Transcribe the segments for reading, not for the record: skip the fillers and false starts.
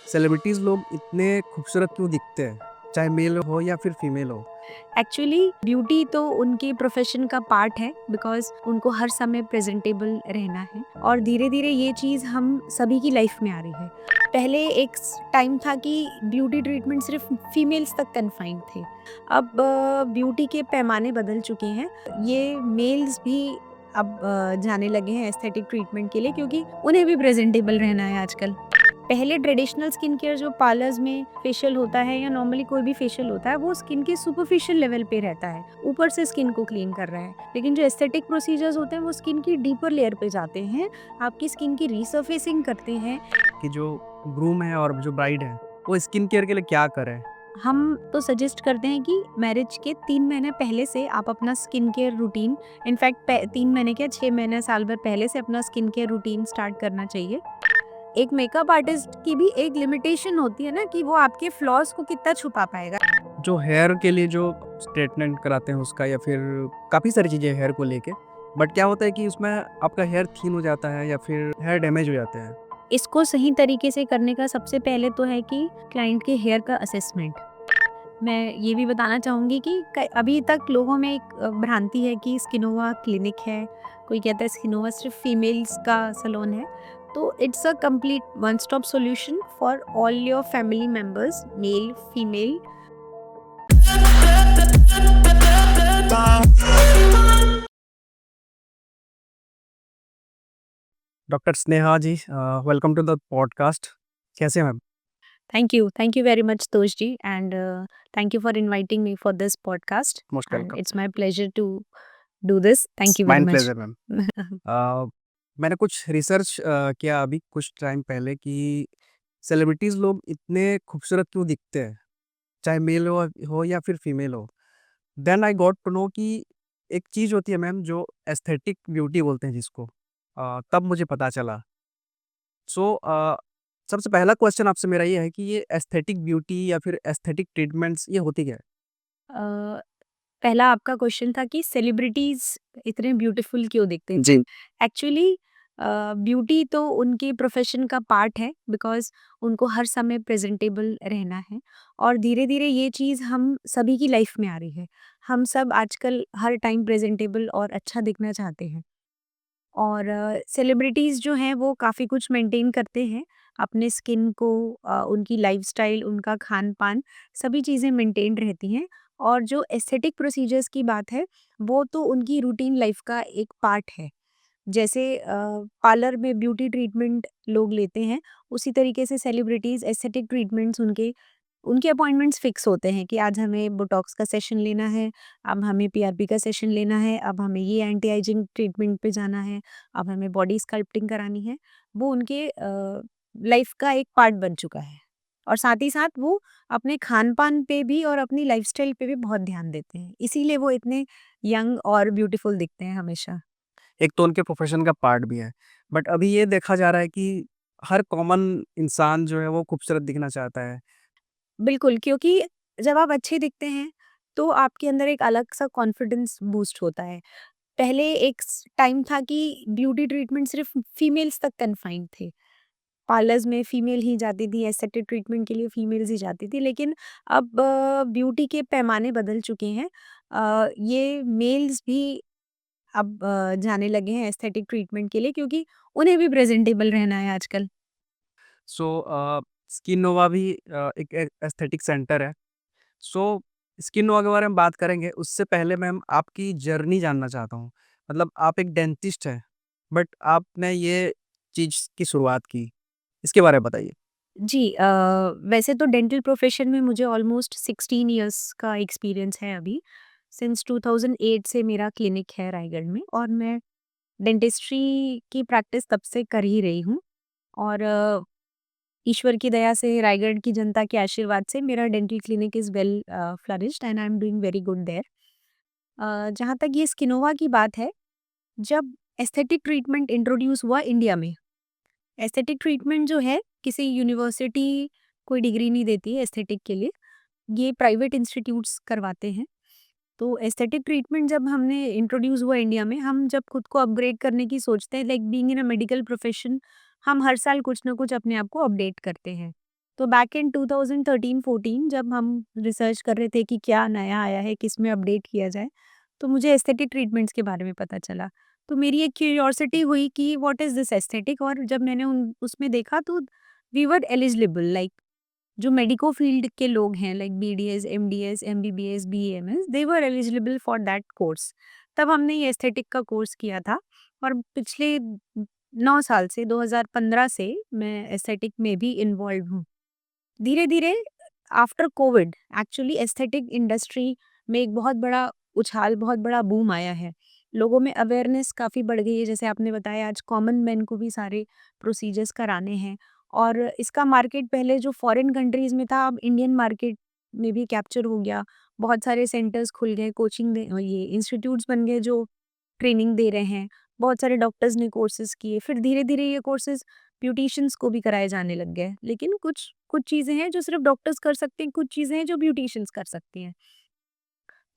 Celebrities लोग इतने खूबसूरत क्यों दिखते हैं? चाहे मेल हो या फिर फीमेल हो। एक्चुअली ब्यूटी तो उनके प्रोफेशन का पार्ट है बिकॉज उनको हर समय प्रेजेंटेबल रहना है और धीरे धीरे ये चीज़ हम सभी की लाइफ में आ रही है। पहले एक टाइम था कि ब्यूटी ट्रीटमेंट सिर्फ फीमेल्स तक कन्फाइंड थे। अब ब्यूटी के पैमाने बदल चुके हैं। ये मेल्स भी अब जाने लगे हैं एस्थेटिक ट्रीटमेंट के लिए क्योंकि उन्हें भी प्रेजेंटेबल रहना है आजकल। पहले ट्रेडिशनल स्किन केयर जो पार्लर्स में फेशियल होता है या नॉर्मली कोई भी फेशियल होता है वो स्किन के सुपरफिशियल लेवल पे रहता है, ऊपर से स्किन को क्लीन कर रहा है। लेकिन जो एस्थेटिक प्रोसीजर्स होते हैं वो स्किन की डीपर लेयर पे जाते हैं, आपकी स्किन की रीसर्फेसिंग करते हैं। कि जो ग्रूम है और जो ब्राइड है वो स्किन केयर के लिए क्या करें? हम तो सजेस्ट करते हैं कि मैरिज के 3 महीने पहले से आप अपना स्किन केयर रूटीन, इनफैक्ट 3 महीने क्या 6 महीने साल भर पहले से अपना स्किन केयर रूटीन स्टार्ट करना चाहिए। एक मेकअप आर्टिस्ट की भी एक लिमिटेशन होती है ना कि वो आपके फ्लॉज को कितना छुपा पाएगा। जो हेयर के लिए जो स्ट्रेटमेंट कराते हैं उसका या फिर काफ़ी सारी चीज़ें हेयर को लेके, बट क्या होता है कि उसमें आपका हेयर थिन हो जाता है या फिर हेयर डैमेज हो जाते हैं। इसको सही तरीके से करने का सबसे पहले तो है कि क्लाइंट के हेयर का असेसमेंट। मैं ये भी बताना चाहूँगी कि अभी तक लोगों में एक भ्रांति है कि स्किनोवा क्लिनिक है, कोई कहता है स्किनोवा सिर्फ फीमेल्स का सलोन है। तो it's a complete one stop solution for all your family members, male female. Doctor Sneha ji, welcome to the podcast. कैसे हैं ma'am? Thank you very much, Toshji, and thank you for inviting me for this podcast. Most And welcome. it's my pleasure to do this. Thank you very mind much. Pleasure ma'am. मैंने कुछ research किया अभी कुछ time पहले कि celebrities लोग इतने खूबसूरत क्यों दिखते हैं? चाहे मेल हो या फिर फीमेल हो। Then I got to know कि एक चीज़ होती है मैम जो एस्थेटिक ब्यूटी बोलते हैं जिसको। तब मुझे पता चला। सो सबसे पहला क्वेश्चन आपसे मेरा ये है कि ये एस्थेटिक ब्यूटी या फिर एस्थेटिक ट्रीटमेंट्स ये होती क्या है? अ, पहला आपका क्वेश्चन था कि सेलिब्रिटीज इतने ब्यूटीफुल क्यों दिखते हैं। जी। एक्चुअली ब्यूटी तो उनके प्रोफेशन का पार्ट है बिकॉज उनको हर समय प्रेजेंटेबल रहना है और धीरे धीरे ये चीज़ हम सभी की लाइफ में आ रही है। हम सब आजकल हर टाइम प्रेजेंटेबल और अच्छा दिखना चाहते हैं और सेलिब्रिटीज़ जो हैं वो काफ़ी कुछ मेंटेन करते हैं अपने स्किन को, उनकी लाइफस्टाइल, उनका खान-पान, सभी चीज़ें मेंटेन रहती हैं और जो एस्थेटिक प्रोसीजर्स की बात है, वो तो उनकी रूटीन लाइफ का एक पार्ट है। जैसे पार्लर में ब्यूटी ट्रीटमेंट लोग लेते हैं, उसी तरीके से सेलिब्रिटीज़ एस्थेटिक ट्रीटमेंट्स उनके उनके अपॉइंटमेंट्स फिक्स होते हैं कि आज हमें बोटॉक्स का सेशन लेना है, अब हमें पीआरपी का सेशन लेना है, अब हमें ये एंटी एजिंग ट्रीटमेंट पे जाना है, अब हमें बॉडी स्कल्प्टिंग करानी है। वो उनके लाइफ का एक पार्ट बन चुका है और साथ ही साथ वो अपने खान-पान पे भी और अपनी लाइफ़स्टाइल पे भी बहुत ध्यान देते हैं। इसीलिए वो इतने यंग और ब्यूटीफुल दिखते हैं हमेशा। एक तो उनके प्रोफ़ेशन का पार्ट भी है। बट अभी ये देखा जा रहा है कि हर कॉमन इंसान जो है वो खूबसूरत दिखना चाहता है। बिल्कुल, क्योंकि जब आप अच्छे दिखते हैं, तो आपके अंदर एक अलग-सा कॉन्फिडेंस बूस्ट होता है। पहले एक टाइम था कि ब्यूटी ट्रीटमेंट सिर्फ फीमेल्स तक कन्फाइंड थे। पार्लर्स में फीमेल ही जाती थी, एस्थेटिक ट्रीटमेंट के लिए फीमेल्स ही जाती थी। लेकिन अब ब्यूटी के पैमाने बदल चुके हैं। ये मेल्स भी अब जाने लगे हैं एस्थेटिक ट्रीटमेंट के लिए क्योंकि उन्हें भी प्रेजेंटेबल रहना है आजकल। सो स्किन नोवा भी एक एस्थेटिक सेंटर है। सो स्किन नोवा के बारे में बात करेंगे, उससे पहले मैम आपकी जर्नी जानना चाहता हूँ। मतलब आप एक डेंटिस्ट हैं, बट आपने ये चीज़ की शुरुआत की, इसके बारे में बताइए? जी, वैसे तो डेंटल प्रोफेशन में मुझे ऑलमोस्ट 16 इयर्स का एक्सपीरियंस है अभी। सिंस 2008 से मेरा क्लिनिक है रायगढ़ में और मैं डेंटिस्ट्री की प्रैक्टिस तब से कर ही रही हूँ और ईश्वर की दया से, रायगढ़ की जनता के आशीर्वाद से मेरा dental clinic is well flourished and I am doing very good there. जहाँ तक ये स्किनोवा की बात है, जब एस्थेटिक ट्रीटमेंट इंट्रोड्यूस हुआ इंडिया में, एस्थेटिक ट्रीटमेंट जो है किसी यूनिवर्सिटी कोई डिग्री नहीं देती है एस्थेटिक के लिए, ये प्राइवेट इंस्टीट्यूट्स करवाते हैं। तो एस्थेटिक ट्रीटमेंट जब हमने इंट्रोड्यूस हुआ इंडिया में, हम जब खुद को अपग्रेड करने की सोचते हैं like being in a medical profession, हम हर साल कुछ ना कुछ अपने आप को अपडेट करते हैं। तो बैक इन 2013-14 जब हम रिसर्च कर रहे थे कि क्या नया आया है, किस में अपडेट किया जाए, तो मुझे एस्थेटिक ट्रीटमेंट्स के बारे में पता चला। तो मेरी एक क्यूरियोसिटी हुई कि व्हाट इज़ दिस एस्थेटिक, और जब मैंने उन उसमें देखा तो वी वर एलिजिबल, लाइक जो मेडिको फील्ड के लोग हैं like BDS, MDS, MBBS, BMS, they were eligible for that course. तब हमने ये एस्थेटिक का कोर्स किया था, और पिछले 9 साल से 2015 से मैं एस्थेटिक में भी इन्वॉल्व हूँ। धीरे-धीरे after Covid actually aesthetic industry में एक बहुत बड़ा उछाल, बहुत बड़ा बूम आया है। लोगों में अवेयरनेस काफ़ी बढ़ गई है, जैसे आपने बताया आज कॉमन मैन को भी सारे प्रोसीजर्स कराने हैं, और इसका मार्केट पहले जो फॉरेन कंट्रीज़ में था, अब इंडियन मार्केट में भी कैप्चर हो गया। बहुत सारे सेंटर्स खुल गए, ये इंस्टीट्यूट्स बन गए जो ट्रेनिंग दे रहे हैं। बहुत सारे डॉक्टर्स ने कोर्सेज़ किए, फिर धीरे-धीरे ये कोर्सेज़ ब्यूटिशियंस को भी कराए जाने लग गए। लेकिन कुछ कुछ चीज़ें हैं जो सिर्फ़ डॉक्टर्स कर सकते हैं, कुछ चीज़ें हैं जो ब्यूटिशियंस कर सकती हैं।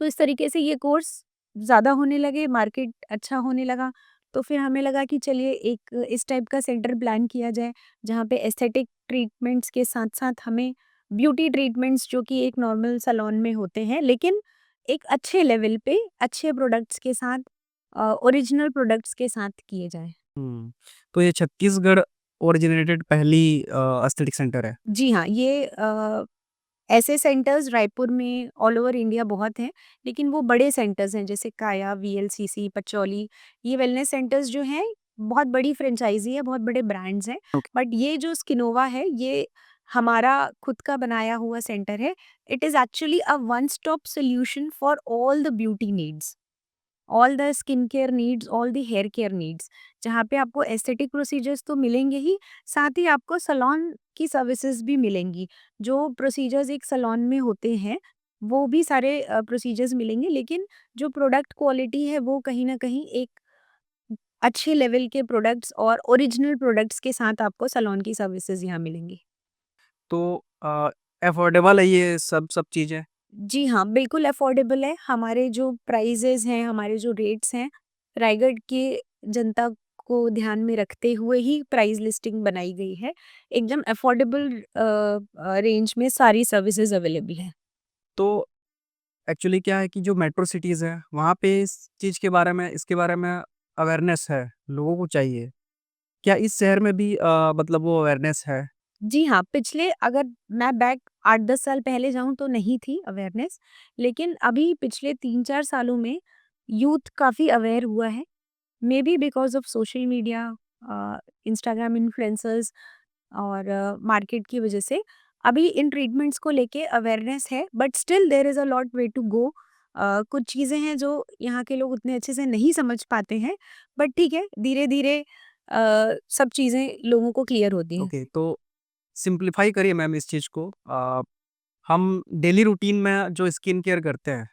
तो इस तरीके से ये कोर्स ज़्यादा होने लगे, मार्केट अच्छा होने लगा, तो फिर हमें लगा कि चलिए एक इस टाइप का सेंटर प्लान किया जाए, जहाँ पे एस्थेटिक ट्रीटमेंट्स के साथ-साथ हमें ब्यूटी ट्रीटमेंट्स जो कि एक नॉर्मल सैलून में होते हैं, लेकिन एक अच्छे लेवल पे, अच्छे प्रोडक्ट्स के साथ, ओरिजिनल प्रोडक्ट्स के साथ किए जाएँ। हुँ। तो ये छत्तीसगढ़ ओरिजिनेटेड पहली एस्थेटिक सेंटर है। जी हाँ, ये ऐसे सेंटर्स रायपुर में ऑल ओवर इंडिया बहुत हैं, लेकिन वो बड़े सेंटर्स हैं जैसे काया, वीएलसीसी, पचौली, ये वेलनेस सेंटर्स जो हैं, बहुत बड़ी फ्रेंचाइज़ी है, बहुत बड़े ब्रांड्स हैं। ओके। बट ये जो स्किनोवा है, ये हमारा खुद का बनाया हुआ सेंटर है। It is actually a one stop solution for all the beauty needs, all the skin care needs, all the hair care needs, जहाँ पे आपको एस्थेटिक प्रोसीजर्स तो मिलेंगे ही, साथ ही आपको सैलून की सर्विसेज भी मिलेंगी। जो प्रोसीजर्स एक सैलून में होते हैं, वो भी सारे प्रोसीजर्स मिलेंगे, लेकिन जो प्रोडक्ट क्वालिटी है वो कहीं न कहीं एक अच्छे लेवल के प्रोडक्ट्स और ओरिजिनल प्रोडक्ट्स के साथ आपको सैलून की सर्विसेज यहाँ मिलेंगी। तो अफोर्डेबल है ये सब चीज़ें? जी हाँ, बिल्कुल अफ़ोर्डेबल है। हमारे जो प्राइसेज़ हैं, हमारे जो रेट्स हैं, रायगढ़ की जनता को ध्यान में रखते हुए ही प्राइस लिस्टिंग बनाई गई है। एकदम अफ़ोर्डेबल रेंज में सारी सर्विसेज़ अवेलेबल हैं। तो एक्चुअली क्या है कि जो मेट्रो सिटीज़ हैं, वहाँ पे इस चीज़ के बारे में इसके बारे में अवेयरनेस है, लोगों को चाहिए। क्या इस शहर में भी मतलब वो अवेयरनेस है? जी हाँ, पिछले अगर मैं बैक 8-10 साल पहले जाऊँ तो नहीं थी अवेयरनेस, लेकिन अभी पिछले 3-4 सालों में यूथ काफ़ी अवेयर हुआ है। Maybe because of social media, Instagram influencers और मार्केट की वजह से अभी इन ट्रीटमेंट्स को लेके अवेयरनेस है, but still there is a lot way to go. कुछ चीज़ें हैं जो यहाँ के लोग उतने अच्छे से नहीं समझ पाते हैं, बट ठीक है, धीरे-धीरे सब चीज़ें लोगों को क्लियर होती हैं। ओके, तो सिम्प्लीफाई करिए मैम इस चीज़ को। हम डेली रूटीन में जो स्किन केयर करते हैं,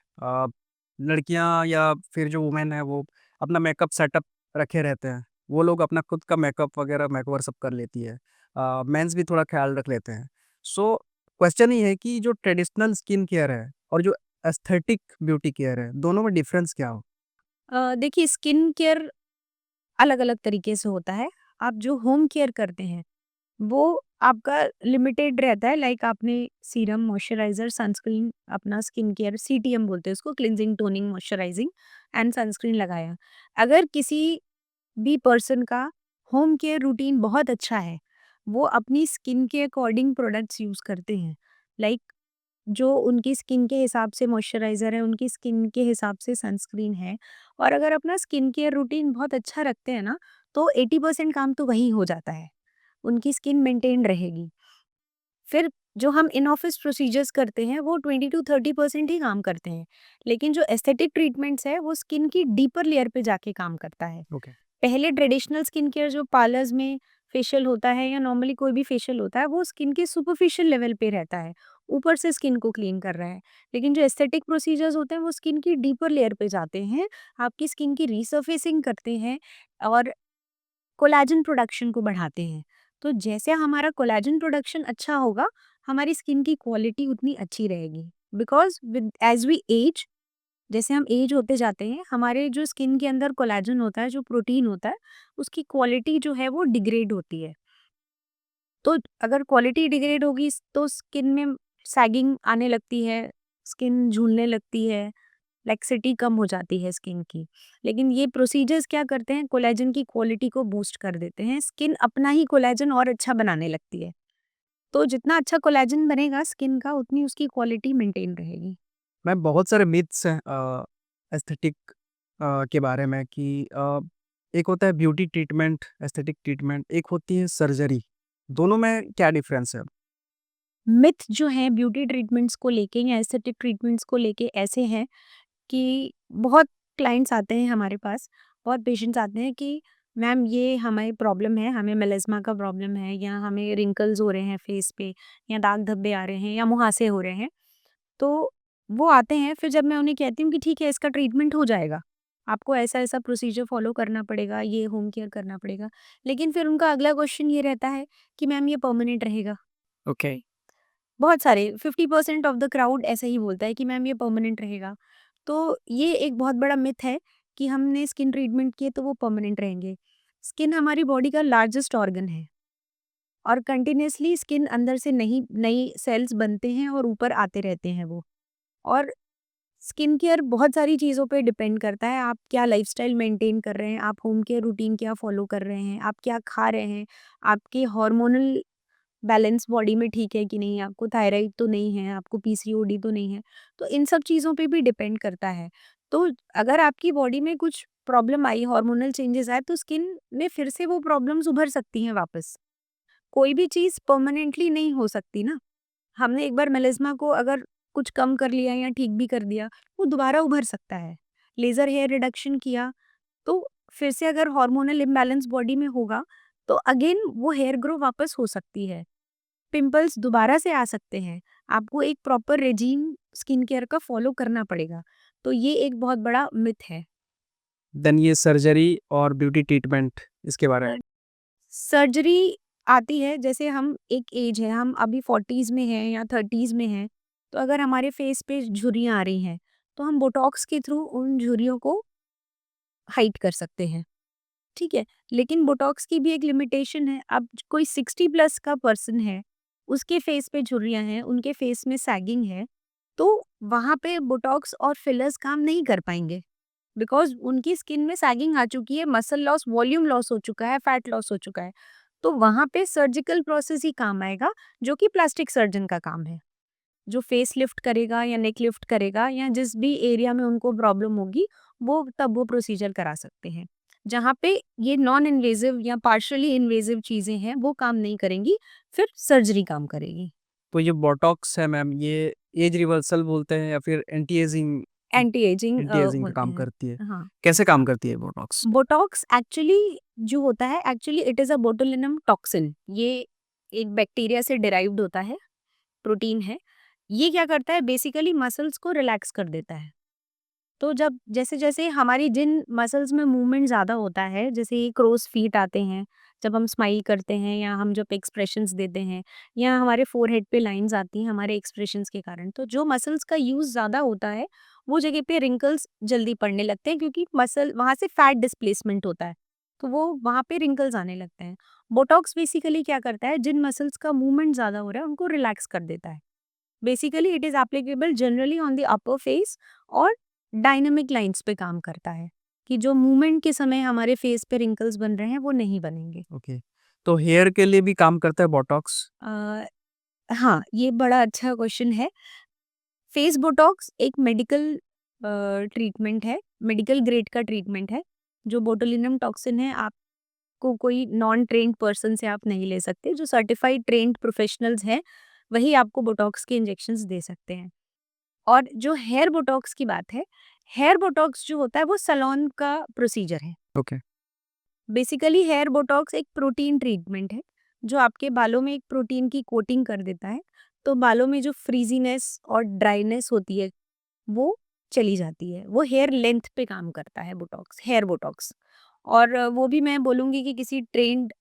लड़कियाँ या फिर जो वुमेन है वो अपना मेकअप सेटअप रखे रहते हैं। वो लोग अपना खुद का मेकअप वगैरह मेकओवर सब कर लेती है। मेंस भी थोड़ा ख़्याल रख लेते हैं। सो क्वेश्चन ये है कि जो ट्रेडिशनल स्किन केयर है और जो एस्थेटिक ब्यूटी केयर है, दोनों में डिफ़रेंस क्या हो? देखिए स्किन केयर अलग-अलग तरीके से होता है। आप जो होम केयर करते हैं, वो आपका लिमिटेड रहता है, लाइक आपने सीरम, मॉइस्चराइज़र, सनस्क्रीन, अपना स्किन केयर सीटीएम बोलते हैं उसको, cleansing, toning, moisturising and sunscreen लगाया। अगर किसी भी पर्सन का होम केयर रूटीन बहुत अच्छा है, वो अपनी स्किन के अकॉर्डिंग प्रोडक्ट्स यूज़ करते हैं। लाइक जो उनकी स्किन के हिसाब से मॉइस्चराइज़र है, उनकी स्किन के हिसाब से सनस्क्रीन है, और अगर अपना स्किन केयर रूटीन बहुत अच्छा रखते हैं ना, तो 80% काम तो वहीं हो जाता है। उनकी स्किन मेंटेन रहेगी। फिर जो हम इन ऑफिस प्रोसीजर्स करते हैं वो 20 टू 30% ही काम करते हैं। लेकिन जो एस्थेटिक ट्रीटमेंट्स है वो स्किन की डीपर लेयर पे जाके काम करता है। ओके। पहले ट्रेडिशनल स्किन केयर जो पार्लर्स में फेशियल होता है या नॉर्मली कोई भी फेशियल होता है, वो स्किन के सुपरफिशियल लेवल पे रहता है, ऊपर से स्किन को क्लीन कर रहा है। लेकिन जो एस्थेटिक प्रोसीजर्स होते हैं वो स्किन की डीपर लेयर पे जाते हैं, आपकी स्किन की रीसर्फेसिंग करते हैं और कोलेजन प्रोडक्शन को बढ़ाते हैं। तो जैसे हमारा कोलेजन प्रोडक्शन अच्छा होगा, हमारी स्किन की क्वालिटी उतनी अच्छी रहेगी। Because with as we age, जैसे हम एज होते जाते हैं, हमारे जो स्किन के अंदर कोलेजन होता है, जो प्रोटीन होता है, उसकी क्वालिटी जो है वो डिग्रेड होती है। तो अगर क्वालिटी डिग्रेड होगी तो स्किन में सैगिंग आने लगती है, स्किन झूलने लगती है, फ्लेक्सिटी कम हो जाती है स्किन की। लेकिन ये प्रोसीजर्स क्या करते हैं, कोलेजन की क्वालिटी को बूस्ट कर देते हैं, स्किन अपना ही कोलेजन और अच्छा बनाने लगती है। तो जितना अच्छा कोलेजन बनेगा स्किन का, उतनी उसकी क्वालिटी मेंटेन रहेगी। मैम बहुत सारे मिथ्स हैं एस्थेटिक के बारे में कि एक होता है ब्यूटी ट्रीटमेंट, एस्थेटिक ट्रीटमेंट, एक होती है सर्जरी। दोनों में क्या डिफरेंस है? मिथ जो है ब्यूटी ट्रीटमेंट्स को लेके या एस्थेटिक ट्रीटमेंट्स को लेके ऐसे हैं कि बहुत क्लाइंट्स आते हैं हमारे पास, बहुत पेशेंट्स आते हैं कि मैम ये हमें प्रॉब्लम है, हमें मेलास्मा का प्रॉब्लम है, या हमें रिंकल्स हो रहे हैं फेस पे, या दाग धब्बे आ रहे हैं, या मुहासे हो रहे हैं। तो वो आते हैं, फिर जब मैं उन्हें कहती हूँ कि ठीक है इसका ट्रीटमेंट हो जाएगा, आपको ऐसा-ऐसा प्रोसीजर फॉलो करना पड़ेगा, ये होम केयर करना पड़ेगा। लेकिन फिर उनका अगला क्वेश्चन ये रहता है कि मैम ये परमानेंट रहेगा? ओके। बहुत सारे 50% ऑफ द क्राउड ऐसा ही बोलता है कि मैम ये परमानेंट रहेगा। तो ये एक बहुत बड़ा मिथ है कि हमने स्किन ट्रीटमेंट किए तो वो परमानेंट रहेंगे। स्किन हमारी बॉडी का लार्जेस्ट ऑर्गन है और कंटिन्यूअसली स्किन अंदर से नई नई सेल्स बनते हैं और ऊपर आते रहते हैं वो। और स्किन केयर बहुत सारी चीज़ों पे डिपेंड करता है, आप क्या लाइफ़स्टाइल मेंटेन कर रहे हैं, आप होम केयर रूटीन क्या फ़ॉलो कर रहे हैं, आप क्या खा रहे हैं, आपके हार्मोनल बैलेंस बॉडी में ठीक है कि नहीं, आपको थायराइड तो नहीं है, आपको पीसीओडी तो नहीं है। तो इन सब चीज़ों पे भी डिपेंड करता है। तो अगर आपकी बॉडी में कुछ प्रॉब्लम आई, हार्मोनल चेंजेस आए, तो स्किन में फिर से वो प्रॉब्लम्स उभर सकती हैं वापस। कोई भी चीज़ परमानेंटली नहीं हो सकती ना। हमने एक बार मेलास्मा को अगर कुछ कम कर लिया या ठीक भी कर दिया, वो दोबारा उभर सकता है। लेज़र हेयर रिडक्शन किया, तो फिर से अगर हार्मोनल इम्बैलेंस बॉडी में होगा, तो अगेन वो हेयर ग्रो वापस हो सकती है। पिंपल्स दोबारा से आ सकते हैं। आपको एक प्रॉपर रेजीम स्किन केयर का फॉलो करना पड़ेगा। तो ये एक बहुत बड़ा मिथ है। देन ये सर्जरी और ब्यूटी ट्रीटमेंट, इसके बारे में? सर्जरी आती है, जैसे हम एक एज है, हम अभी 40s में हैं या 30s में हैं, तो अगर हमारे फेस पे झुर्रियाँ आ रही हैं, तो हम बोटॉक्स के थ्रू उन झुर्रियों को हाइड कर सकते हैं, ठीक है? लेकिन बोटॉक्स की भी एक लिमिटेशन है। अब कोई 60 प्लस का पर्सन है, उसके फेस पे झुर्रियाँ हैं, उनके फेस में सैगिंग है, तो वहाँ पे बोटॉक्स और फिलर्स काम नहीं कर पाएँगे। बिकॉज़ उनकी स्किन में सैगिंग आ चुकी है, मसल लॉस, वॉल्यूम लॉस हो चुका है, फैट लॉस हो चुका है। तो वहाँ पे सर्जिकल प्रोसेस ही काम आएगा, जो कि प्लास्टिक सर्जन का काम है। जो फेस लिफ्ट करेगा या नेक लिफ्ट करेगा या जिस भी एरिया में उनको प्रॉब्लम होगी, वो तब वो प्रोसीजर करा सकते हैं। जहाँ पे ये नॉन इन्वेसिव या पार्शियली इन्वेसिव चीज़ें हैं, वो काम नहीं करेंगी, फिर सर्जरी काम करेगी। तो ये बोटॉक्स है मैम, ये एज रिवर्सल बोलते हैं या फिर anti ageing? Anti ageing anti ageing का बोलते काम हैं। करती है। हाँ। कैसे काम करती है बोटॉक्स? बोटॉक्स एक्चुअली जो होता है, actually it is a botulinum toxin. ये एक बैक्टीरिया से डिराइव्ड होता है, प्रोटीन है। ये क्या करता है, बेसिकली मसल्स को रिलैक्स कर देता है। तो जब जैसे-जैसे हमारी जिन मसल्स में मूवमेंट ज़्यादा होता है, जैसे क्रोज़ फीट आते हैं, जब हम स्माइल करते हैं या हम जब एक्सप्रेशंस देते हैं या हमारे फोरहेड पे लाइन्स आती हैं हमारे एक्सप्रेशंस के कारण, तो जो मसल्स का यूज़ ज़्यादा होता है, वो जगह पे रिंकल्स जल्दी पड़ने लगते हैं, क्योंकि मसल वहाँ से फैट डिस्प्लेसमेंट होता है, तो वो वहाँ पे रिंकल्स आने लगते हैं। बोटॉक्स बेसिकली क्या करता है, जिन मसल्स का मूवमेंट ज़्यादा हो रहा है, उनको रिलैक्स कर देता है। Basically it is applicable generally on the upper face और डायनामिक लाइंस पे काम करता है, कि जो मूवमेंट के समय हमारे फेस पे रिंकल्स बन रहे हैं वो नहीं बनेंगे। ओके। तो हेयर के लिए भी काम करता है बोटॉक्स? अ, हाँ, ये बड़ा अच्छा क्वेश्चन है। फेस बोटॉक्स एक मेडिकल ट्रीटमेंट है, मेडिकल ग्रेड का ट्रीटमेंट है। जो बोटुलिनम टॉक्सिन है, आपको कोई नॉन ट्रेन्ड पर्सन से आप नहीं ले सकते। जो सर्टिफाइड ट्रेन्ड प्रोफेशनल्स हैं, वही आपको बोटॉक्स के इंजेक्शंस दे सकते हैं। और जो हेयर बोटॉक्स की बात है, हेयर बोटॉक्स जो होता है वो सैलून का प्रोसीजर है। ओके। बेसिकली हेयर बोटॉक्स एक प्रोटीन ट्रीटमेंट है, जो आपके बालों में एक प्रोटीन की कोटिंग कर देता है। तो बालों में जो फ्रीजीनेस और ड्राइनेस होती है, वो चली जाती है। वो हेयर लेंथ पे काम करता है बोटॉक्स, हेयर बोटॉक्स। और वो भी मैं बोलूँगी कि किसी trained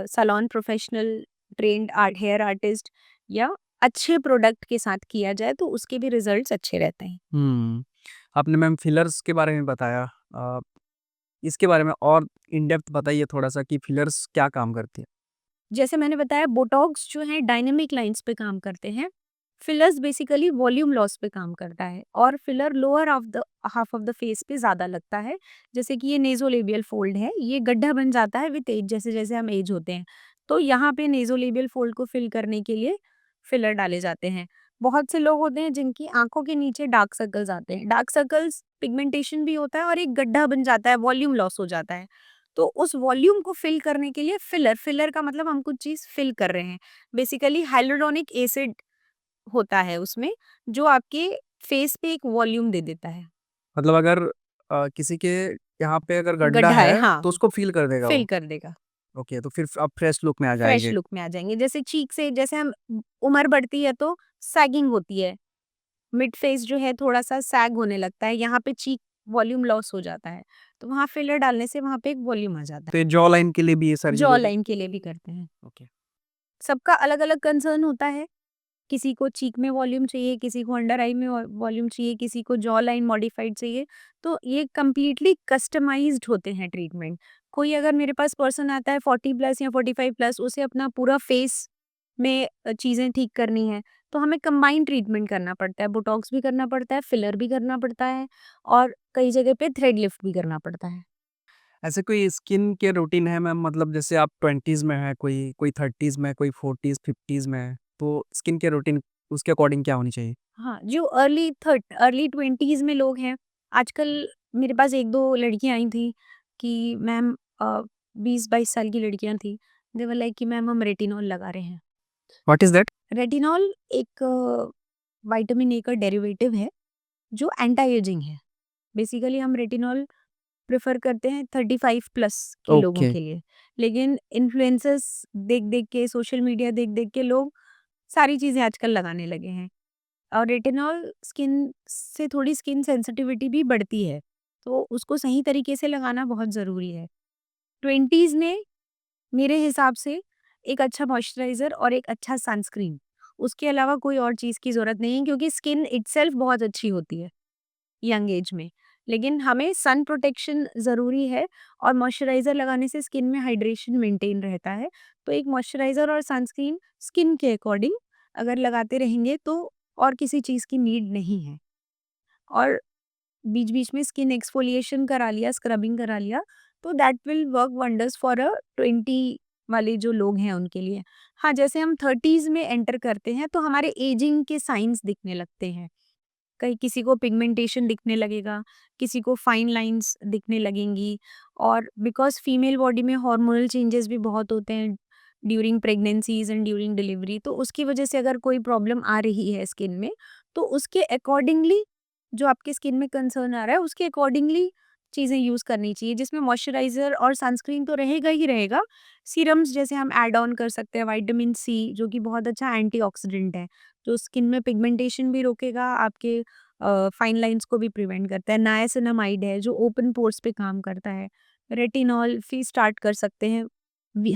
salon professional, trained art hair artist या अच्छे प्रोडक्ट के साथ किया जाए, तो उसके भी रिजल्ट्स अच्छे रहते हैं। आपने मैम फिलर्स के बारे में बताया। इसके बारे में और इन डेप्थ बताइए थोड़ा-सा कि फिलर्स क्या काम करती है? जैसे मैंने बताया बोटॉक्स जो है डायनामिक लाइंस पे काम करते हैं, फिलर्स बेसिकली वॉल्यूम लॉस पे काम करता है और filler lower of the half of the face पे ज़्यादा लगता है। जैसे कि ये नेज़ोलेबियल फ़ोल्ड है, ये गड्ढा बन जाता है विथ एज, जैसे-जैसे हम एज होते हैं। तो यहाँ पे नेज़ोलेबियल फ़ोल्ड को फिल करने के लिए फिलर डाले जाते हैं। बहुत से लोग होते हैं जिनकी आँखों के नीचे डार्क सर्कल्स आते हैं। डार्क सर्कल्स पिगमेंटेशन भी होता है और एक गड्ढा बन जाता है, वॉल्यूम लॉस हो जाता है। तो उस वॉल्यूम को फिल करने के लिए फिलर का मतलब हम कुछ चीज़ फिल कर रहे हैं। बेसिकली हाइलुरोनिक एसिड होता है उसमें, जो आपके फेस पे एक वॉल्यूम दे देता है। मतलब अगर किसी के यहाँ पे अगर गड्ढा गड्ढा है, है, हाँ, तो उसको फ़ील कर देगा फिल वो। कर देगा। ओके, तो फिर आप फ्रेश लुक में आ फ्रेश जाएँगे। लुक में आ जाएँगे। जैसे चीक से जैसे हम उम्र बढ़ती है तो सैगिंग होती है। मिड फेस जो है थोड़ा-सा सैग होने लगता है, यहाँ पे चीक वॉल्यूम लॉस हो जाता है। तो वहाँ फिलर डालने से वहाँ पे एक वॉल्यूम आ जाता तो ये जॉ लाइन के लिए भी ये है। सारी जॉ चीज़ें होती लाइन के लिए भी करते हैं। हैं? ओके। सबका अलग-अलग कंसर्न होता है। किसी को चीक में वॉल्यूम चाहिए, किसी को अंडर आई में वॉल्यूम चाहिए, किसी को जॉ लाइन मॉडिफाइड चाहिए। तो ये कंप्लीटली कस्टमाइज्ड होते हैं ट्रीटमेंट। कोई अगर मेरे पास पर्सन आता है 40 प्लस या 45 प्लस, उसे अपना पूरा फेस में चीज़ें ठीक करनी है, तो हमें कंबाइंड ट्रीटमेंट करना पड़ता है। बोटॉक्स भी करना पड़ता है, फिलर भी करना पड़ता है और कई जगह पे थ्रेड लिफ्ट भी करना पड़ता है। ऐसे कोई स्किन केयर रूटीन है मैम, मतलब जैसे आप 20s में है, कोई 30s में, कोई 40s 50s में है, तो स्किन केयर रूटीन उसके अकॉर्डिंग क्या होनी चाहिए? हाँ, जो अर्ली 20s में लोग हैं, आजकल मेरे पास 1-2 लड़कियाँ आई थी कि मैम 20-22 साल की लड़कियाँ थी। दे वर लाइक कि मैम हम रेटिनॉल लगा रहे हैं। What is that? रेटिनॉल एक विटामिन ए का डेरिवेटिव है, जो एंटी एजिंग है। बेसिकली हम रेटिनॉल प्रेफ़र करते हैं 35 प्लस के लोगों ओके। के लिए। लेकिन इन्फ्लुएंसर्स देख-देख के, सोशल मीडिया देख-देख के लोग सारी चीज़ें आजकल लगाने लगे हैं। और रेटिनॉल स्किन से थोड़ी स्किन सेंसिटिविटी भी बढ़ती है, तो उसको सही तरीके से लगाना बहुत ज़रूरी है। 20s में मेरे हिसाब से एक अच्छा मॉइस्चराइज़र और एक अच्छा सनस्क्रीन, उसके अलावा कोई और चीज़ की ज़रूरत नहीं है क्योंकि स्किन इटसेल्फ बहुत अच्छी होती है यंग एज में। लेकिन हमें सन प्रोटेक्शन ज़रूरी है और मॉइस्चराइज़र लगाने से स्किन में हाइड्रेशन मेंटेन रहता है। तो एक मॉइस्चराइज़र और सनस्क्रीन स्किन के अकॉर्डिंग अगर लगाते रहेंगे तो और किसी चीज़ की नीड नहीं है। और बीच-बीच में स्किन एक्सफोलिएशन करा लिया, स्क्रबिंग करा लिया, तो that will work wonders for 20 वाले जो लोग हैं उनके लिए। हाँ, जैसे हम 30s में एंटर करते हैं तो हमारे एजिंग के साइन्स दिखने लगते हैं। कहीं किसी को पिगमेंटेशन दिखने लगेगा, किसी को फाइन लाइन्स दिखने लगेंगी और बिकॉज़ फीमेल बॉडी में हार्मोनल चेंजेस भी बहुत होते हैं during pregnancies and during delivery, तो उसकी वजह से अगर कोई प्रॉब्लम आ रही है स्किन में, तो उसके अकॉर्डिंगली जो आपकी स्किन में कंसर्न आ रहा है, उसके अकॉर्डिंगली चीज़ें यूज़ करनी चाहिए, जिसमें मॉइस्चराइज़र और सनस्क्रीन तो रहेगा ही रहेगा। सीरम्स जैसे हम ऐड ऑन कर सकते हैं विटामिन सी, जो कि बहुत अच्छा एंटीऑक्सीडेंट है, जो स्किन में पिगमेंटेशन भी रोकेगा, आपके फाइन लाइन्स को भी प्रिवेंट करता है। नाइसिनामाइड है, जो ओपन पोर्स पे काम करता है। रेटिनॉल भी स्टार्ट कर सकते हैं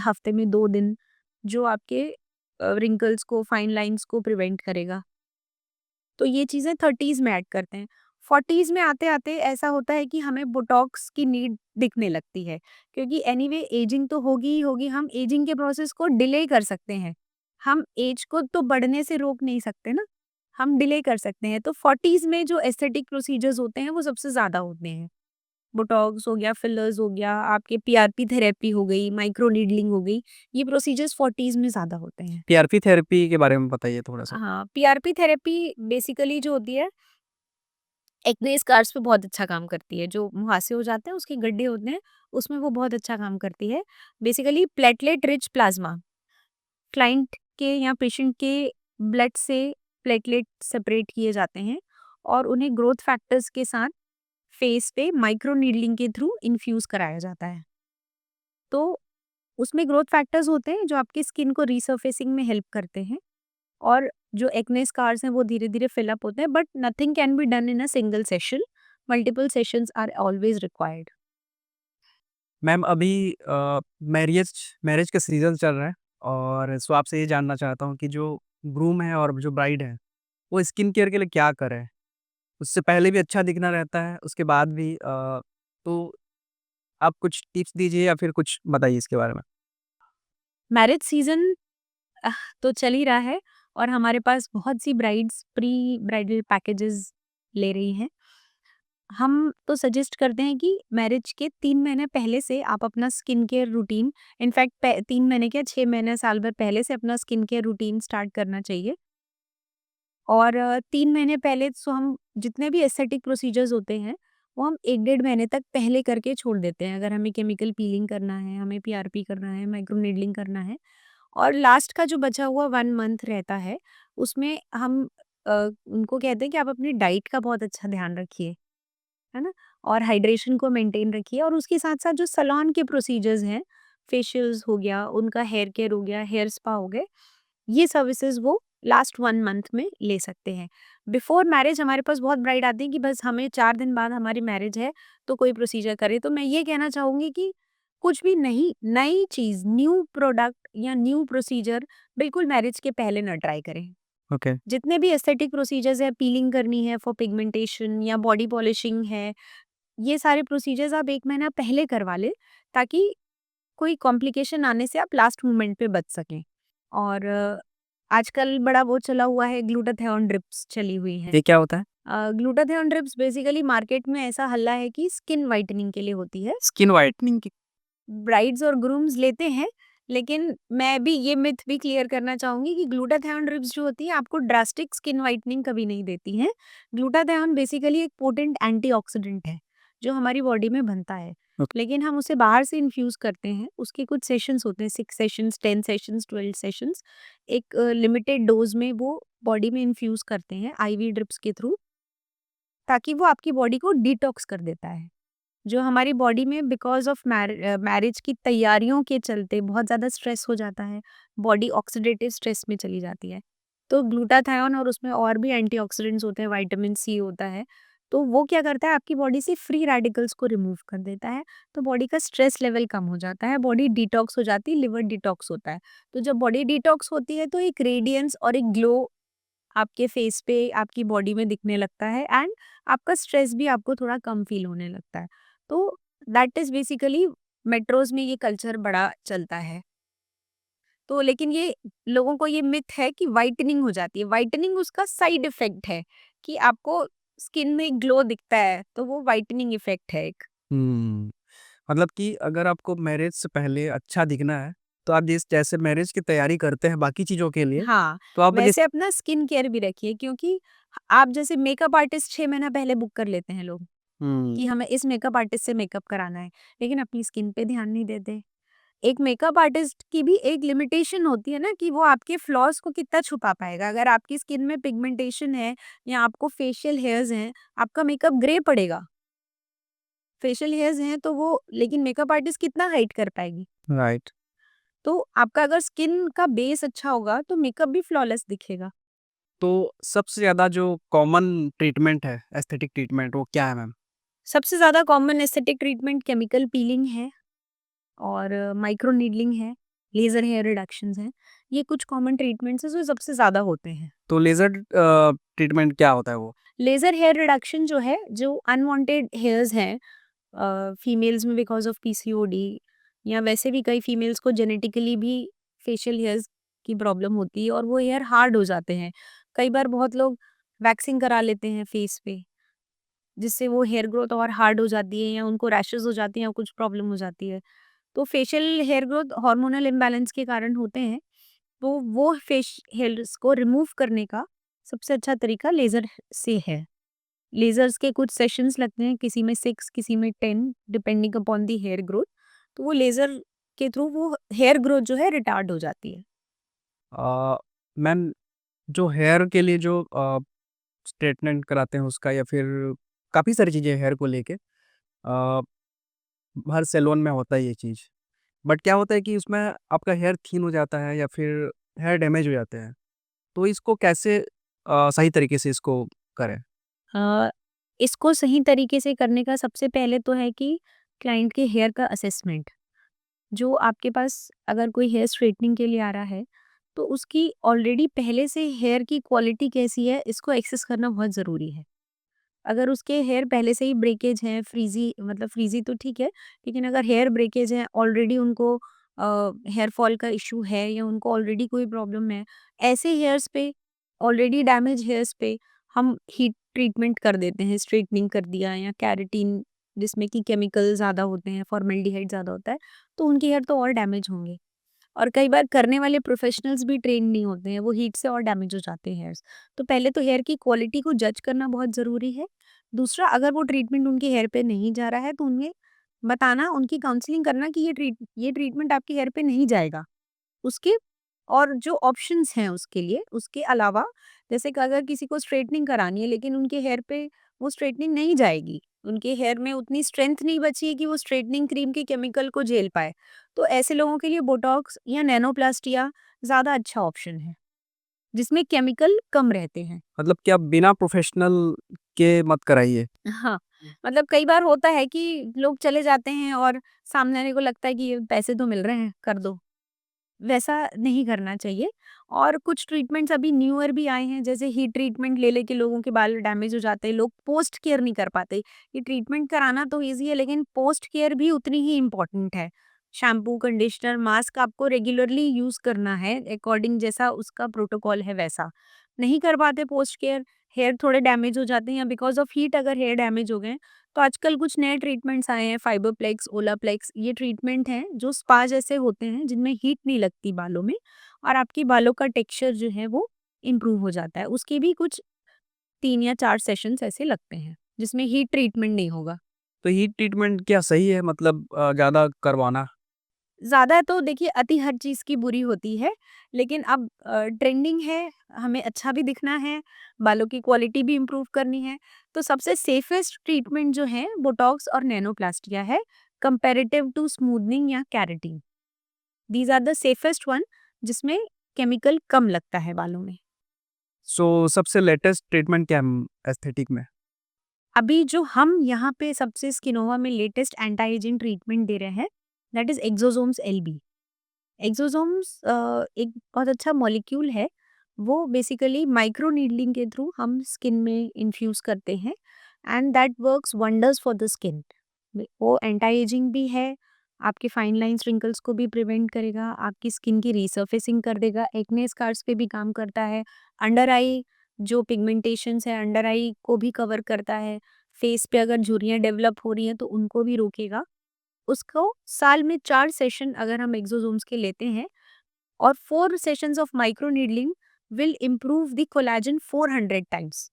हफ्ते में 2 दिन, जो आपके रिंकल्स को, फाइन लाइन्स को प्रिवेंट करेगा। तो ये चीज़ें 30s में ऐड करते हैं। 40s में आते-आते ऐसा होता है कि हमें बोटॉक्स की नीड दिखने लगती है, क्योंकि एनीवे एजिंग तो होगी ही होगी, हम एजिंग के प्रोसेस को डिले कर सकते हैं। हम एज को तो बढ़ने से रोक नहीं सकते ना, हम डिले कर सकते हैं। तो 40s में जो एस्थेटिक प्रोसीजर्स होते हैं, वो सबसे ज़्यादा होते हैं। बोटॉक्स हो गया, फिलर्स हो गया, आपके पीआरपी थेरेपी हो गई, माइक्रो नीडलिंग हो गई, ये प्रोसीजर्स 40s में ज़्यादा होते हैं। पीआरपी थेरेपी के बारे में बताइए थोड़ा-सा। हाँ, पीआरपी थेरेपी बेसिकली जो होती है एक्ने स्कार्स पे बहुत अच्छा काम करती है। जो मुहासे हो जाते हैं, उसके गड्ढे होते हैं, उसमें वो बहुत अच्छा काम करती है। Basically platelet rich plasma, client के या पेशेंट के ब्लड से प्लेटलेट सेपरेट किए जाते हैं और उन्हें ग्रोथ फैक्टर्स के साथ फेस पे माइक्रो नीडलिंग के थ्रू इन्फ्यूज़ कराया जाता है। तो उसमें ग्रोथ फैक्टर्स होते हैं जो आपकी स्किन को रीसर्फेसिंग में हेल्प करते हैं और जो एक्ने स्कार्स हैं वो धीरे-धीरे फिल अप होते हैं, but nothing can be done in a single session, multiple sessions are always required. Ma'am अभी मैरिज मैरिज का सीज़न चल रहा है और सो आपसे ये जानना चाहता हूँ कि जो ग्रूम है और जो ब्राइड है, वो स्किन केयर के लिए क्या करें? उससे पहले भी अच्छा दिखना रहता है, उसके बाद भी तो आप कुछ टिप्स दीजिए या फिर कुछ बताइए इसके बारे में? मैरिज सीज़न तो चल ही रहा है और हमारे पास बहुत सी ब्राइड्स प्री ब्राइडल पैकेजेज़ ले रही हैं। हम तो सजेस्ट करते हैं कि मैरिज के 3 महीने पहले से आप अपना स्किन केयर रूटीन, इनफैक्ट 3 महीने क्या 6 महीने साल भर पहले से अपना स्किन केयर रूटीन स्टार्ट करना चाहिए। और 3 महीने पहले सो हम जितने भी एस्थेटिक प्रोसीजर्स होते हैं, वो हम 1 डेढ़ महीने तक पहले करके छोड़ देते हैं। अगर हमें केमिकल पीलिंग करना है, हमें पीआरपी करना है, माइक्रो नीडलिंग करना है और लास्ट का जो बचा हुआ 1 मंथ रहता है, उसमें हम उनको कहते हैं कि आप अपनी डाइट का बहुत अच्छा ध्यान रखिए, है ना? और हाइड्रेशन को मेंटेन रखिए और उसके साथ-साथ जो सैलून के प्रोसीजर्स हैं, फेशियल्स हो गया, उनका हेयर केयर हो गया, हेयर स्पा हो गए, ये सर्विसेज़ वो लास्ट 1 मंथ में ले सकते हैं। बिफोर मैरिज हमारे पास बहुत ब्राइड आती है कि बस हमें 4 दिन बाद हमारी मैरिज है, तो कोई प्रोसीजर करें। तो मैं ये कहना चाहूँगी कि कुछ भी नई चीज़, न्यू प्रोडक्ट या न्यू प्रोसीजर बिल्कुल मैरिज के पहले ना ट्राई करें। ओके। जितने भी एस्थेटिक प्रोसीजर्स है, पीलिंग करनी है फॉर पिगमेंटेशन या बॉडी पॉलिशिंग है, ये सारे प्रोसीजर्स आप 1 महीना पहले करवा लें, ताकि कोई कॉम्प्लिकेशन आने से आप लास्ट मोमेंट पे बच सकें। और आजकल बड़ा वो चला हुआ है, ग्लूटाथियोन ड्रिप्स चली हुई हैं। ये क्या होता है? ग्लूटाथियोन ड्रिप्स बेसिकली मार्केट में ऐसा हल्ला है कि स्किन व्हाइटनिंग के लिए होती है। स्किन व्हाइटनिंग की? ब्राइड्स और ग्रूम्स लेते हैं, लेकिन मैं भी ये मिथ भी क्लियर करना चाहूँगी कि ग्लूटाथियोन ड्रिप्स जो होती हैं, आपको ड्रास्टिक स्किन व्हाइटनिंग कभी नहीं देती हैं। ग्लूटाथियोन बेसिकली एक पोटेंट एंटीऑक्सीडेंट है, जो हमारी बॉडी में बनता है। ओके। लेकिन हम उसे बाहर से इन्फ्यूज़ करते हैं, उसके कुछ सेशंस होते हैं, 6 सेशंस, 10 सेशंस, 12 सेशंस। एक लिमिटेड डोज़ में वो बॉडी में इन्फ्यूज़ करते हैं आईवी ड्रिप्स के थ्रू, ताकि वो आपकी बॉडी को डिटॉक्स कर देता है। जो हमारी बॉडी में बिकॉज़ ऑफ मैरिज की तैयारियों के चलते बहुत ज़्यादा स्ट्रेस हो जाता है, बॉडी ऑक्सीडेटिव स्ट्रेस में चली जाती है। तो ग्लूटाथियोन और उसमें और भी एंटीऑक्सीडेंट्स होते हैं, विटामिन सी होता है, तो वो क्या करता है आपकी बॉडी से फ्री रेडिकल्स को रिमूव कर देता है, तो बॉडी का स्ट्रेस लेवल कम हो जाता है, बॉडी डिटॉक्स हो जाती है, लिवर डिटॉक्स होता है। तो जब बॉडी डिटॉक्स होती है तो एक रेडियंस और एक ग्लो आपके फेस पे, आपकी बॉडी में दिखने लगता है एंड आपका स्ट्रेस भी आपको थोड़ा कम फील होने लगता है। तो दैट इज़ बेसिकली मेट्रोज़ में ये कल्चर बड़ा चलता है। तो लेकिन ये लोगों को ये मिथ है कि व्हाइटनिंग हो जाती है। व्हाइटनिंग उसका साइड इफ़ेक्ट है कि आपको स्किन में ग्लो दिखता है, तो वो व्हाइटनिंग इफ़ेक्ट है एक। हुँ। मतलब कि अगर आपको मैरिज से पहले अच्छा दिखना है, तो आप जैसे मैरिज की तैयारी करते हैं बाकी चीज़ों के लिए, हाँ, तो आप जिस वैसे अपना स्किन केयर भी रखिए, क्योंकि आप जैसे मेकअप आर्टिस्ट 6 महीना पहले बुक कर लेते हैं लोग। हुँ, कि हमें इस मेकअप आर्टिस्ट से मेकअप कराना है, लेकिन अपनी स्किन पे ध्यान नहीं देते। एक मेकअप आर्टिस्ट की भी एक लिमिटेशन होती है ना कि वो आपके फ्लॉज़ को कितना छुपा पाएगा। अगर आपकी स्किन में पिगमेंटेशन है या आपको फेशियल हेयर्स हैं, आपका मेकअप ग्रे पड़ेगा। फेशियल हेयर्स हैं तो वो, लेकिन मेकअप आर्टिस्ट कितना हाइड कर पाएगी? राइट। तो आपका अगर स्किन का बेस अच्छा होगा तो मेकअप भी फ्लॉलेस दिखेगा। तो सबसे ज़्यादा जो कॉमन ट्रीटमेंट है, एस्थेटिक ट्रीटमेंट, वो क्या है मैम? सबसे ज़्यादा common aesthetic treatment chemical peeling है और माइक्रो नीडलिंग है, लेज़र हेयर रिडक्शंस हैं। ये कुछ कॉमन ट्रीटमेंट्स हैं जो सबसे ज़्यादा होते हैं। तो लेज़र ट्रीटमेंट क्या होता है वो? लेज़र हेयर रिडक्शन जो है, जो अनवांटेड हेयर्स हैं फीमेल्स में बिकॉज़ ऑफ पीसीओडी, या वैसे भी कई फीमेल्स को जेनेटिकली भी फेशियल हेयर्स की प्रॉब्लम होती है और वो हेयर हार्ड हो जाते हैं। कई बार बहुत लोग वैक्सिंग करा लेते हैं फेस पे, जिससे वो हेयर ग्रोथ और हार्ड हो जाती है या उनको रैशेज़ हो जाती हैं या कुछ प्रॉब्लम हो जाती है। तो facial hair growth hormonal imbalance के कारण होते हैं। तो वो फेस हेयर्स को रिमूव करने का सबसे अच्छा तरीका लेज़र से है। लेज़र्स के कुछ सेशंस लगते हैं, किसी में 6 किसी में 10 depending upon the hair growth. तो वो लेज़र के थ्रू वो हेयर ग्रोथ जो है रिटार्ड हो जाती है। अ, मैम, जो हेयर के लिए जो स्ट्रेटनिंग कराते हैं उसका, या फिर काफ़ी सारी चीज़ें हेयर को लेके, अ, हर सैलून में होता है ये चीज़। बट क्या होता है कि उसमें आपका हेयर थिन हो जाता है या फिर हेयर डैमेज हो जाते हैं। तो इसको कैसे सही तरीके से इसको करें? अ, इसको सही तरीके से करने का सबसे पहले तो है कि क्लाइंट के हेयर का असेसमेंट। जो आपके पास अगर कोई हेयर स्ट्रेटनिंग के लिए आ रहा है, तो उसकी ऑलरेडी पहले से हेयर की क्वालिटी कैसी है, इसको एक्सेस करना बहुत ज़रूरी है। अगर उसके हेयर पहले से ही ब्रेकेज हैं, फ्रीज़ी, मतलब फ्रीज़ी तो ठीक है, लेकिन अगर हेयर ब्रेकेज हैं, ऑलरेडी उनको हेयर फॉल का इशू है या उनको ऑलरेडी कोई प्रॉब्लम है, ऐसे हेयर्स पे, ऑलरेडी डैमेज हेयर्स पे हम हीट ट्रीटमेंट कर देते हैं, स्ट्रेटनिंग कर दिया या केराटिन जिसमें कि केमिकल ज़्यादा होते हैं, फॉर्मेल्डिहाइड ज़्यादा होता है, तो उनके हेयर तो और डैमेज होंगे। और कई बार करने वाले प्रोफेशनल्स भी ट्रेन नहीं होते हैं, वो हीट से और डैमेज हो जाते हैं हेयर्स। तो पहले तो हेयर की क्वालिटी को जज करना बहुत ज़रूरी है। दूसरा, अगर वो ट्रीटमेंट उनके हेयर पे नहीं जा रहा है तो उन्हें बताना, उनकी काउंसलिंग करना कि ये ट्रीटमेंट आपके हेयर पे नहीं जाएगा। उसके और जो ऑप्शंस हैं उसके लिए, उसके अलावा जैसे कि अगर किसी को स्ट्रेटनिंग करानी है लेकिन उनके हेयर पे वो स्ट्रेटनिंग नहीं जाएगी, उनके हेयर में उतनी स्ट्रेंथ नहीं बची है कि वो स्ट्रेटनिंग क्रीम के केमिकल को झेल पाए, तो ऐसे लोगों के लिए बोटॉक्स या नैनोप्लास्टिया ज़्यादा अच्छा ऑप्शन है, जिसमें केमिकल कम रहते हैं। मतलब कि आप बिना प्रोफेशनल के मत कराइए। हाँ, मतलब कई बार होता है कि लोग चले जाते हैं और सामने वाले को लगता है कि ये पैसे तो मिल रहे हैं, कर दो। वैसा नहीं करना चाहिए। और कुछ ट्रीटमेंट्स अभी न्यूअर भी आए हैं, जैसे हीट ट्रीटमेंट ले लेके लोगों के बाल डैमेज हो जाते हैं, लोग पोस्ट केयर नहीं कर पाते। ये ट्रीटमेंट कराना तो ईज़ी है लेकिन पोस्ट केयर भी उतनी ही इम्पोर्टेंट है। शैम्पू, कंडीशनर, मास्क आपको रेगुलरली यूज़ करना है अकॉर्डिंग जैसा उसका प्रोटोकॉल है वैसा। नहीं कर पाते पोस्ट केयर, हेयर थोड़े डैमेज हो जाते हैं या बिकॉज़ ऑफ हीट अगर हेयर डैमेज हो गए हैं, तो आजकल कुछ नए ट्रीटमेंट्स आए हैं, फाइबरप्लेक्स, ओलाप्लेक्स, ये ट्रीटमेंट हैं जो स्पा जैसे होते हैं जिनमें हीट नहीं लगती बालों में और आपकी बालों का टेक्सचर जो है वो इम्प्रूव हो जाता है। उसके भी कुछ 3 या 4 सेशंस ऐसे लगते हैं जिसमें हीट ट्रीटमेंट नहीं होगा। तो हीट ट्रीटमेंट क्या सही है, मतलब ज़्यादा करवाना? ज़्यादा तो देखिए अति हर चीज़ की बुरी होती है, लेकिन अब ट्रेंडिंग है, हमें अच्छा भी दिखना है, बालों की क्वालिटी भी इम्प्रूव करनी है, तो सबसे सेफेस्ट ट्रीटमेंट जो है बोटॉक्स और नैनोप्लास्टिया है, कंपैरेटिव टू स्मूथनिंग या keratin. These are the safest one जिसमें केमिकल कम लगता है बालों में। सो सबसे लेटेस्ट ट्रीटमेंट क्या है एस्थेटिक में? अभी जो हम यहाँ पे सबसे स्किनोवा में लेटेस्ट एंटी एजिंग ट्रीटमेंट दे रहे हैं, that is exosomes LB. Exosomes एक बहुत अच्छा मॉलिक्यूल है, वो बेसिकली माइक्रो नीडलिंग के थ्रू हम स्किन में इन्फ्यूज़ करते हैं and that works wonders for the skin. वो एंटी एजिंग भी है, आपके फाइन लाइन्स रिंकल्स को भी प्रिवेंट करेगा, आपकी स्किन की रीसर्फेसिंग कर देगा, एक्ने स्कार्स पे भी काम करता है, अंडर आई जो पिगमेंटेशंस है अंडर आई को भी कवर करता है, फेस पे अगर झुर्रियाँ डेवलप हो रही हैं तो उनको भी रोकेगा। उसको साल में 4 सेशन अगर हम एक्सोसोम्स के लेते हैं और 4 sessions of micro needling will improve the collagen 400 times.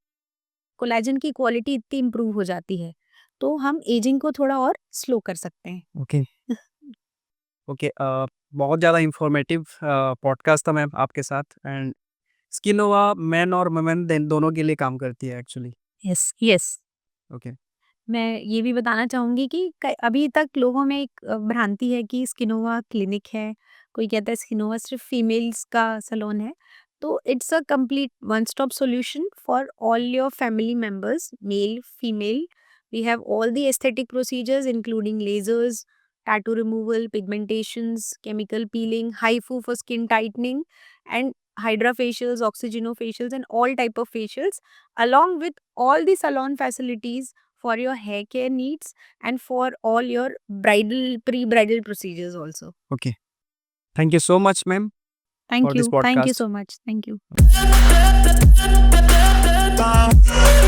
Collagen की क्वालिटी इतनी इम्प्रूव हो जाती है, तो हम एजिंग को थोड़ा और स्लो कर सकते हैं। Okay, okay. बहुत ज़्यादा इन्फॉर्मेटिव पॉडकास्ट था मैम आपके साथ। एंड स्किनोवा मेन और वुमेन दोनों के लिए काम करती है एक्चुअली। Yes, yes. ओके। मैं ये भी बताना चाहूँगी कि अभी तक लोगों में एक भ्रांति है कि स्किनोवा क्लिनिक है, कोई कहता है स्किनोवा सिर्फ फीमेल्स का सलोन है, तो it's a complete one stop solution for all your family members, male, female. We have all the aesthetic procedures including lasers, tattoo removal, pigmentations, chemical peeling, HIFU for skin tightening and hydra facials, oxygenofacials and all type of facials along with all the salon facilities for your hair care needs and for all your bridal pre-bridal procedures also. Okay, thank you so much ma'am for this Thank you podcast. so much. Thank you.